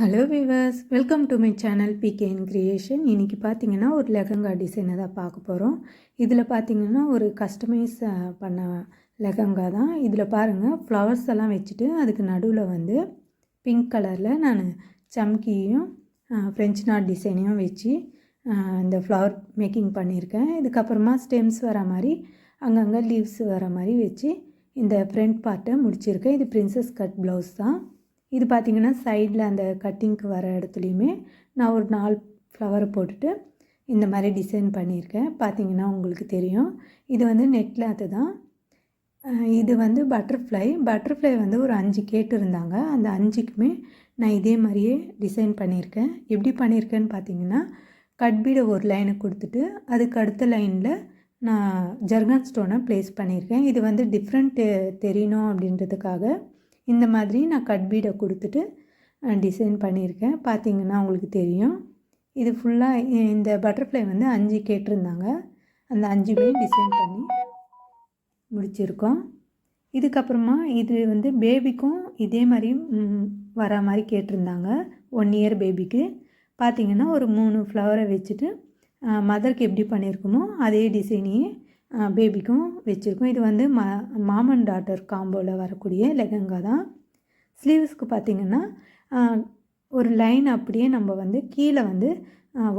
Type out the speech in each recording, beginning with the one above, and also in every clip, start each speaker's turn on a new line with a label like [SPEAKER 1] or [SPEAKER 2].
[SPEAKER 1] Hello viewers, welcome to my channel PKN creation. இன்றைக்கி பார்த்தீங்கன்னா ஒரு லெஹங்கா டிசைனை தான் பார்க்க போகிறோம். இதில் பார்த்தீங்கன்னா ஒரு கஸ்டமைஸ் பண்ண லெஹங்கா தான். இதில் பாருங்கள், ஃப்ளவர்ஸ் எல்லாம் வச்சுட்டு அதுக்கு நடுவில் வந்து பிங்க் கலரில் நான் சம்கியும் ஃப்ரெஞ்ச் நாட் டிசைனையும் வச்சு இந்த ஃப்ளவர் மேக்கிங் பண்ணியிருக்கேன். இதுக்கப்புறமா ஸ்டெம்ஸ் வர மாதிரி அங்கங்கே லீவ்ஸ் வர மாதிரி வச்சு இந்த ஃப்ரண்ட் பார்ட்டை முடிச்சிருக்கேன். இது பிரின்சஸ் கட் ப்ளவுஸ் தான். இது பார்த்திங்கன்னா சைடில் அந்த கட்டிங்க்கு வர இடத்துலையுமே நான் ஒரு 4 ஃப்ளவரை போட்டுட்டு இந்த மாதிரி டிசைன் பண்ணியிருக்கேன். பார்த்திங்கன்னா உங்களுக்கு தெரியும். இது வந்து நெட்டில் அதுதான். இது வந்து பட்டர்ஃப்ளை வந்து ஒரு 5 கேட்டிருந்தாங்க. அந்த 5க்குமே நான் இதே மாதிரியே டிசைன் பண்ணியிருக்கேன். எப்படி பண்ணியிருக்கேன்னு பார்த்திங்கன்னா, கட் பீடை ஒரு லைனை கொடுத்துட்டு அதுக்கு அடுத்த லைனில் நான் ஜர்கான் ஸ்டோனை ப்ளேஸ் பண்ணியிருக்கேன். இது வந்து டிஃப்ரெண்ட் தெரியணும் அப்படின்றதுக்காக இந்த மாதிரி நான் கட் பீடை கொடுத்துட்டு டிசைன் பண்ணியிருக்கேன். பார்த்திங்கன்னா உங்களுக்கு தெரியும். இது ஃபுல்லாக இந்த பட்டர்ஃப்ளை வந்து 5 கேட்டிருந்தாங்க. அந்த 5மே டிசைன் பண்ணி முடிச்சிருக்கோம். இதுக்கப்புறமா இது வந்து பேபிக்கும் இதே மாதிரி வர மாதிரி கேட்டிருந்தாங்க. 1 இயர் பேபிக்கு. பார்த்திங்கன்னா ஒரு 3 ஃப்ளவரை வச்சுட்டு மதருக்கு எப்படி பண்ணியிருக்குமோ அதே டிசைனையே பேபிக்கும் வச்சுருக்கோம். இது வந்து மாம் அண்ட் டாட்டர் காம்போவில் வரக்கூடிய லெஹங்கா தான். ஸ்லீவ்ஸ்க்கு பார்த்திங்கன்னா ஒரு லைன் அப்படியே நம்ம வந்து கீழே வந்து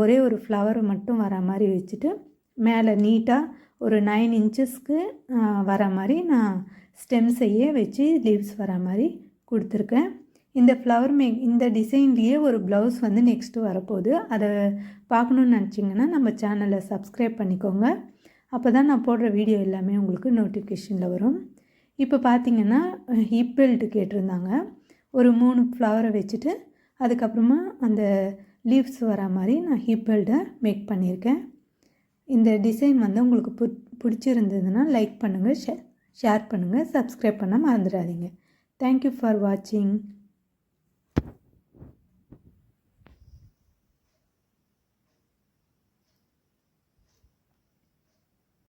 [SPEAKER 1] ஒரே ஒரு ஃப்ளவர் மட்டும் வர மாதிரி வச்சுட்டு மேலே நீட்டாக ஒரு 9 இன்ச்சஸ்க்கு வர மாதிரி நான் ஸ்டெம்ஸையே வச்சு லீவ்ஸ் வர மாதிரி கொடுத்துருக்கேன். இந்த இந்த டிசைன்லேயே ஒரு ப்ளவுஸ் வந்து நெக்ஸ்ட்டு வரப்போகுது. அதை பார்க்கணுன்னு நினச்சிங்கன்னா நம்ம சேனலை சப்ஸ்கிரைப் பண்ணிக்கோங்க. அப்போ தான் நான் போடுற வீடியோ எல்லாமே உங்களுக்கு நோட்டிஃபிகேஷனில் வரும். இப்போ பார்த்திங்கன்னா ஹிப் பெல்ட் கேட்டிருந்தாங்க. ஒரு 3 ஃப்ளவரை வச்சுட்டு அதுக்கப்புறமா அந்த லீவ்ஸ் வர மாதிரி நான் ஹிப் பெல்ட்டை மேக் பண்ணியிருக்கேன். இந்த டிசைன் வந்து உங்களுக்கு பிடிச்சிருந்ததுன்னா லைக் பண்ணுங்கள், ஷேர் பண்ணுங்கள், சப்ஸ்கிரைப் பண்ண மறந்துடாதீங்க. தேங்க்யூ ஃபார் வாட்சிங்.